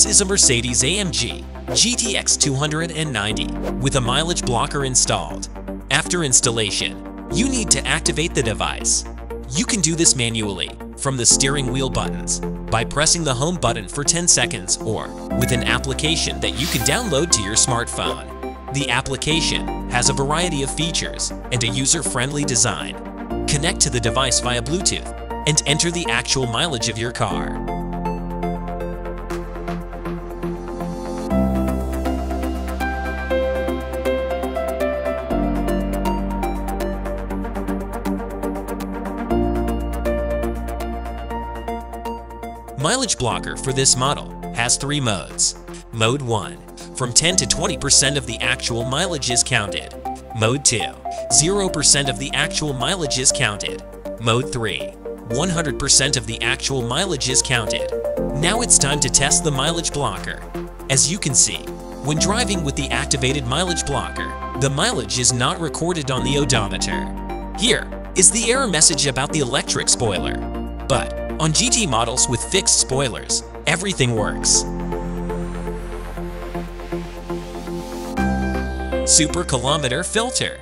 This is a Mercedes AMG GT X290 with a mileage blocker installed. After installation, you need to activate the device. You can do this manually from the steering wheel buttons by pressing the home button for 10 seconds or with an application that you can download to your smartphone. The application has a variety of features and a user-friendly design. Connect to the device via Bluetooth and enter the actual mileage of your car. Mileage blocker for this model has 3 modes. Mode 1, from 10 to 20% of the actual mileage is counted. Mode 2, 0% of the actual mileage is counted. Mode 3, 100% of the actual mileage is counted. Now it's time to test the mileage blocker. As you can see, when driving with the activated mileage blocker, the mileage is not recorded on the odometer. Here is the error message about the electric spoiler. But on GT models with fixed spoilers, everything works. Super kilometer filter.